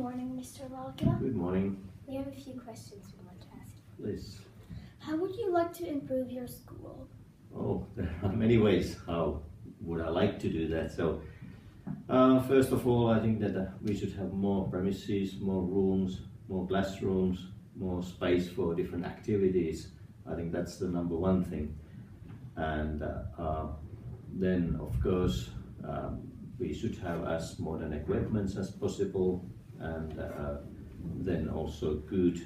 morning, Mr. Valkila. Good morning. We have a few questions we want to ask you. Please. How would you like to improve your school? Oh, there are many ways how would I like to do that. So, first of all, I think that we should have more premises, more rooms, more classrooms, more space for different activities. I think that's the number one thing. And then, of course, we should have as modern equipment as possible, and then also good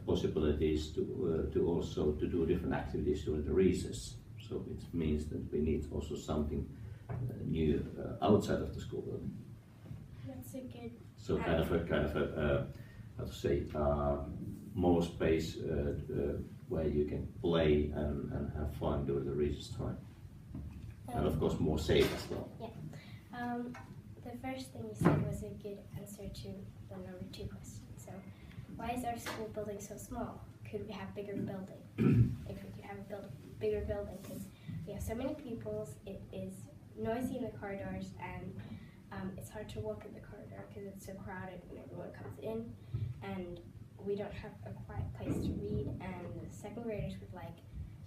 possibilities to also to do different activities during the recess. So it means that we need also something new outside of the school building. That's a good. So kind of a how to say more space where you can play and have fun during the recess time, and of course more safe as well. Yeah. The first thing you said was a good answer to the number 2 question. So, why is our school building so small? Could we have bigger building? If we could have a bigger building, because we have so many pupils, it is noisy in the corridors, and it's hard to walk in the corridor because it's so crowded when everyone comes in, and we don't have a quiet place to read. And the second graders would like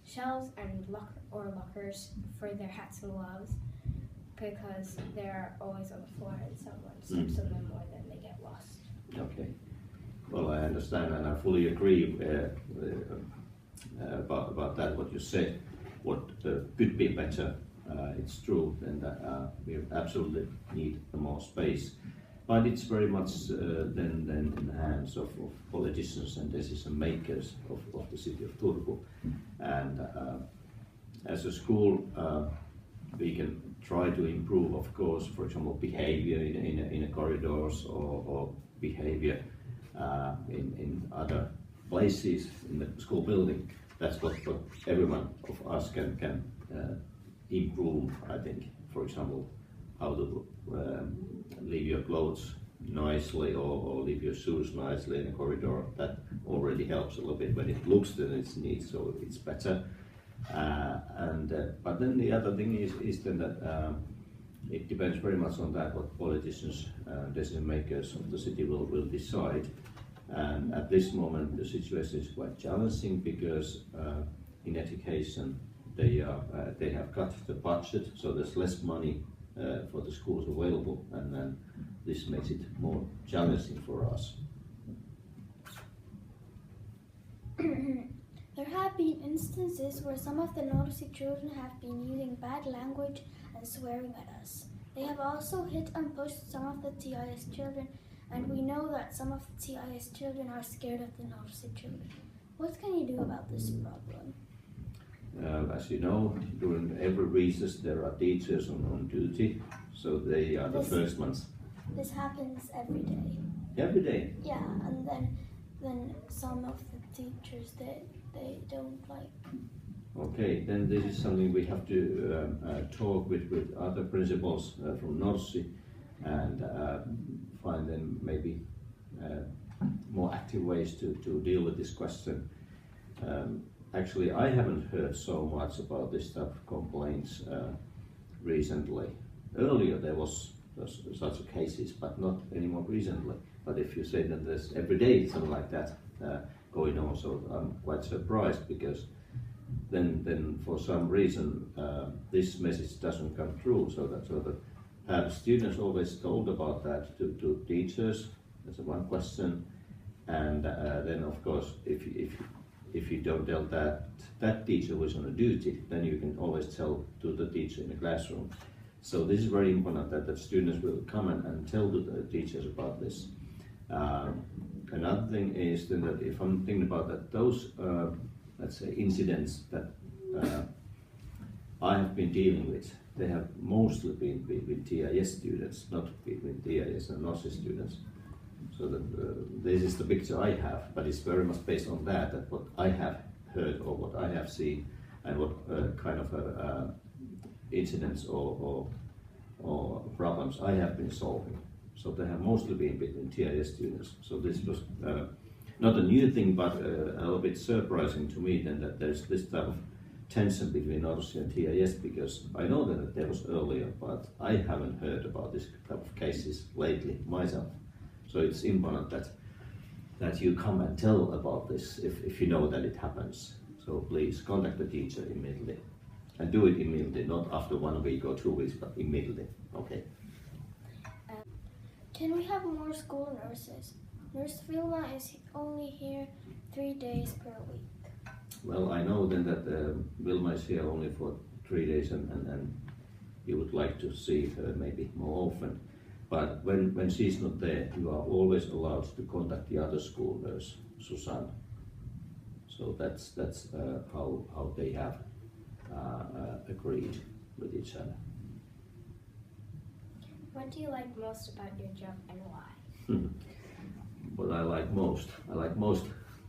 shelves and lockers for their hats and gloves, because they're always on the floor and someone steps on them, or then they get lost. Okay. Well, I understand and I fully agree about that, what you said. What could be better, it's true, and we absolutely need more space. But it's very much then in the hands of politicians and decision makers of the city of Turku. And as a school, we can try to improve, of course, for example, behavior in the corridors, or behavior in other places in the school building. That's what everyone of us can improve, I think. For example, how to leave your clothes nicely, or leave your shoes nicely in the corridor. That already helps a little bit. When it looks that it's neat, so it's better. But then the other thing is then that it depends very much on that what politicians, decision makers of the city will decide. And at this moment the situation is quite challenging, because in education they have cut the budget, so there's less money for the schools available, and then this makes it more challenging for us. There have been instances where some of the naughty children have been using bad language and swearing at us. They have also hit and pushed some of the TIS children, and we know that some of the TIS children are scared of the naughty children. What can you do about this problem? As you know, during every recess there are teachers on duty, so they are the first ones. This happens every day. Every day? Yeah, and then some of the teachers they don't like. Okay, then this is something we have to talk with other principals from Norsi, and find then maybe more active ways to deal with this question. Actually, I haven't heard so much about this type of complaints recently. Earlier there was such cases, but not anymore recently. But if you say that there's every day something like that going on, so I'm quite surprised, because then for some reason this message doesn't come through. So that students always told about that to teachers. That's one question, and then of course if you don't tell that teacher who is on a duty, then you can always tell to the teacher in the classroom. So this is very important that students will come and tell to the teachers about this. Another thing is then that if I'm thinking about that, those let's say incidents that I have been dealing with, they have mostly been with TIS students, not between TIS and NOSI students. So that this is the picture I have, but it's very much based on that what I have heard or what I have seen, and what kind of incidents or problems I have been solving. So they have mostly been between TIS students. So this was not a new thing, but a little bit surprising to me then that there's this type of tension between Norsi and TIS, because I know that there was earlier, but I haven't heard about this type of cases lately myself. So it's important that you come and tell about this if you know that it happens. So please contact the teacher immediately. And do it immediately, not after 1 week or 2 weeks, but immediately. Okay. Can we have more school nurses? Nurse Vilma is only here 3 days per week. Well, I know then that Wilma is here only for 3 days and you would like to see her maybe more often. But when she's not there, you are always allowed to contact the other school nurse, Susanna. So that's how they have agreed with each other. What do you like most about your job and why? What I like most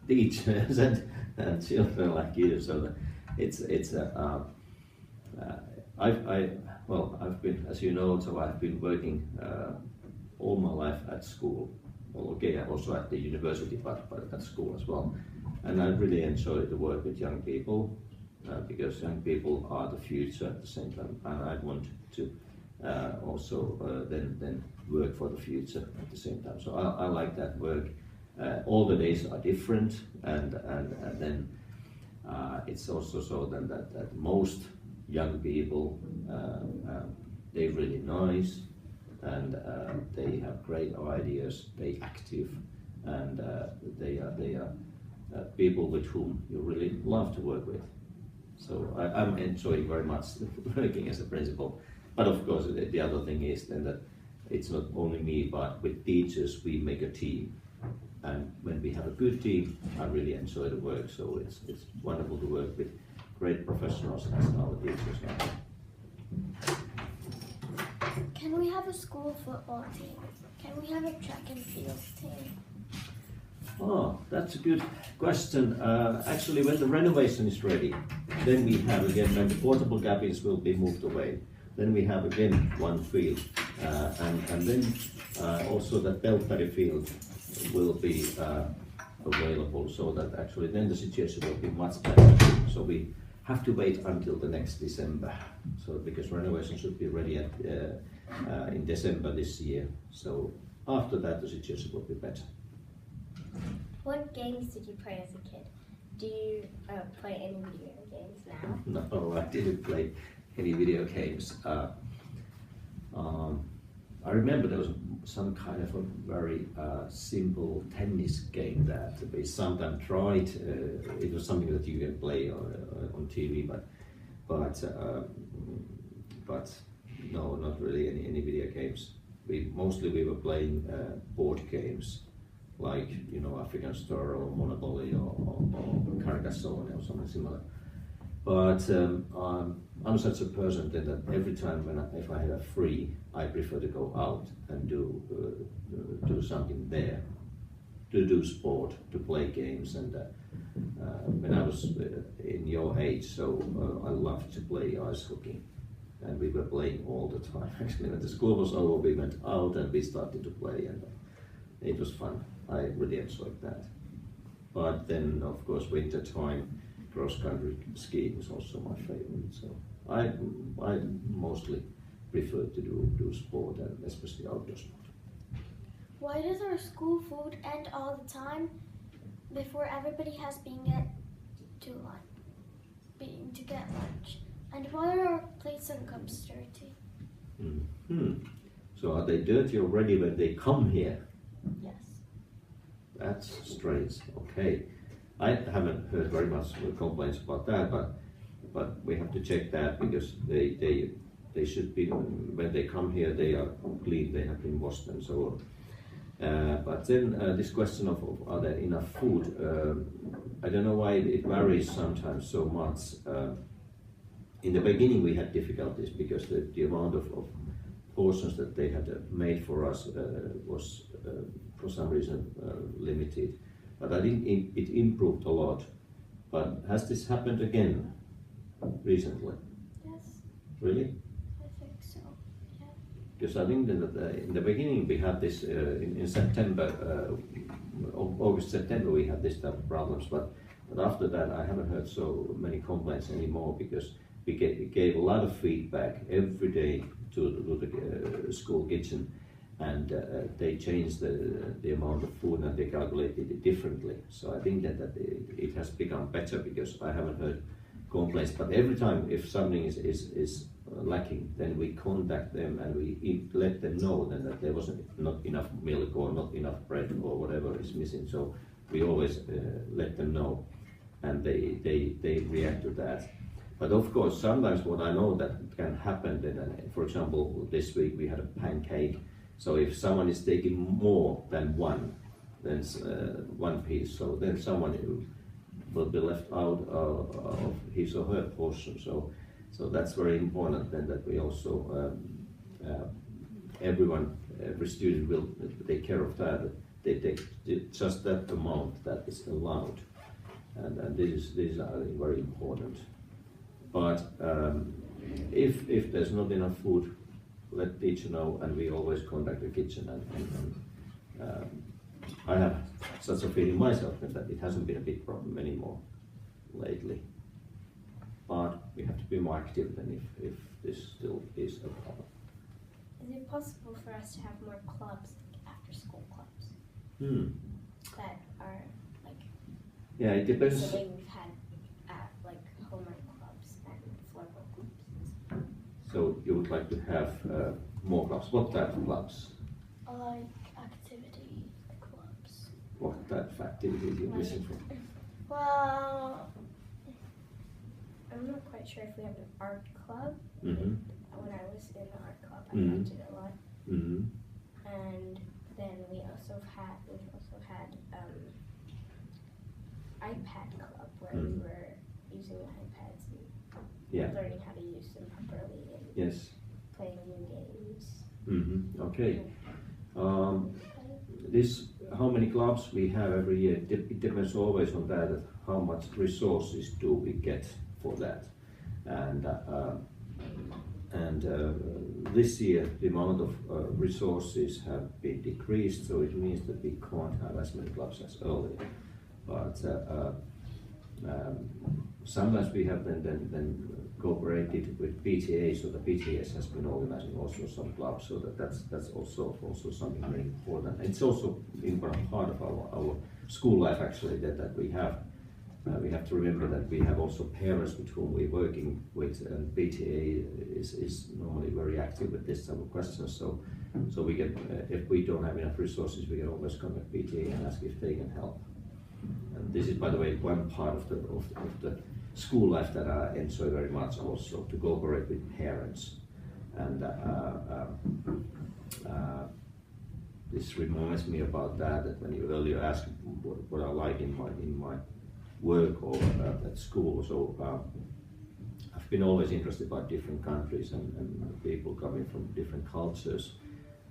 teachers and children like you. So I've been, as you know, so I've been working all my life at school. Well, okay, also at the university, but at school as well. And I really enjoy the work with young people because young people are the future at the same time, and I want to also then work for the future at the same time. So I like that work. All the days are different, and then it's also so then that most young people they're really nice, and they have great ideas. They active, and they are people with whom you really love to work with. So I'm enjoying very much working as a principal. But of course, the other thing is then that it's not only me, but with teachers we make a team. And when we have a good team, I really enjoy the work. So it's wonderful to work with great professionals as our teachers now. Can we have a school football team? Can we have a track and field team? Oh, that's a good question. Actually, when the renovation is ready, then we have again, when the portable cabins will be moved away, then we have again one field. And then also the Peltari field will be available, so that actually then the situation will be much better. So we have to wait until the next December. So because renovation should be ready in December this year. So after that the situation will be better. What games did you play as a kid? Do you play any video games now? No, I didn't play any video games. I remember there was some kind of a very simple tennis game that we sometimes tried. It was something that you can play on TV, but no, not really any video games. We were playing board games, like African Star or Monopoly or Carcassonne or something similar. But I'm such a person that every time if I have free, I prefer to go out and do something there, to do sport, to play games. And when I was in your age, so I loved to play ice hockey, and we were playing all the time. Actually, when the school was over, we went out and we started to play, and it was fun. I really enjoyed that. But then, of course, winter time, cross-country skiing is also my favorite. So I mostly prefer to do sport, and especially outdoor sport. Why does our school food end all the time before everybody has been to get lunch? And why are our plates and cups dirty? So are they dirty already when they come here? Yes. That's strange. Okay. I haven't heard very much complaints about that, but we have to check that, because they should be, when they come here, they are clean, they have been washed and so on. But then this question of are there enough food, I don't know why it varies sometimes so much. In the beginning we had difficulties because the amount of portions that they had made for us was for some reason limited. But I think it improved a lot. But has this happened again recently? Yes. Really? I think so. Yeah. Because I think that in the beginning we had this in September, August, September we had this type of problems. But after that I haven't heard so many complaints anymore, because we gave a lot of feedback every day to the school kitchen. and they changed the amount of food and they calculated it differently. So I think that it has become better because I haven't heard complaints. But every time if something is lacking, then we contact them and we let them know then that there wasn't not enough milk or not enough bread or whatever is missing. So we always let them know, and they react to that. But of course, sometimes what I know that can happen, then, for example, this week we had a pancake. So if someone is taking more than one piece, so then someone will be left out of his or her portion. So that's very important then that we also, every student will take care of that. They take just that amount that is allowed, and this is very important. But if there's not enough food, let teacher know, and we always contact the kitchen. And I have such a feeling myself that it hasn't been a big problem anymore lately. But we have to be more active than if this still is a problem. Is it possible for us to have more clubs, like after-school clubs, that are like? Yeah, it depends. Recently we've had like homework clubs and floorball clubs. So you would like to have more clubs? What type of clubs? Like activity clubs. What type of activities you listen for? Well, I'm not quite sure if we have an art club. Mm-hmm. When I was in the art club, I Mhm. liked it a lot. Mm-hmm. And then we've also had iPad club where we were using the iPads and learning how to use them properly and Yes. playing new games. Mm-hmm. Okay. How many clubs we have every year, it depends always on that, how much resources do we get for that. And this year the amount of resources have been decreased, so it means that we can't have as many clubs as earlier. But sometimes we have then cooperated with PTA, so the PTS has been organizing also some clubs, so that's also something very important. It's also an important part of our school life actually that we have. We have to remember that we have also parents with whom we're working with, and PTA is normally very active with this type of questions. So we get, if we don't have enough resources, we can always contact PTA and ask if they can help. And this is, by the way, one part of the school life that I enjoy very much also, to cooperate with parents. And this reminds me about that when you earlier asked what I like in my work or at school. So I've been always interested about different countries and people coming from different cultures,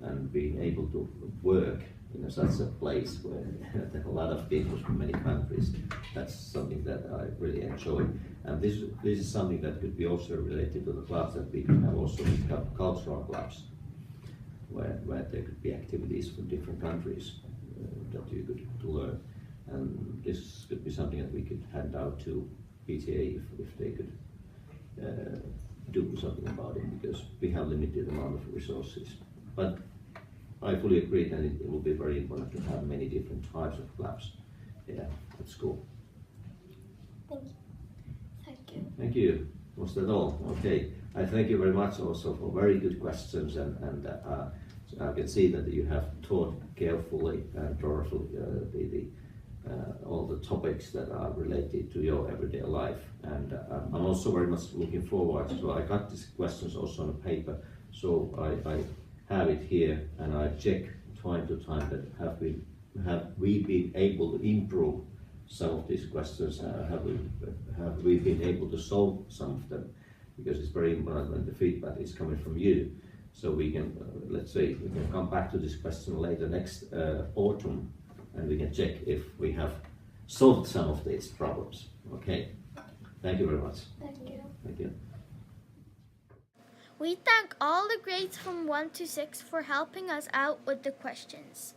and being able to work in such a place where there are a lot of people from many countries. That's something that I really enjoy. And this is something that could be also related to the clubs, that we can have also cultural clubs where there could be activities from different countries that you could learn. And this could be something that we could hand out to PTA if they could do something about it, because we have limited amount of resources. But I fully agree that it will be very important to have many different types of clubs at school. Thank you. thank you. Thank you. Was that all? Okay. I thank you very much also for very good questions, and so I can see that you have taught carefully and thoroughly all the topics that are related to your everyday life. And I'm also very much looking forward. So I got these questions also on paper, so I have it here, and I check time to time that have we been able to improve some of these questions? Have we been able to solve some of them? Because it's very important when the feedback is coming from you. So we can, let's say, we can come back to this question later next autumn, and we can check if we have solved some of these problems. Okay. Thank you very much. Thank you. Thank you. We thank all the grades from 1 to 6 for helping us out with the questions.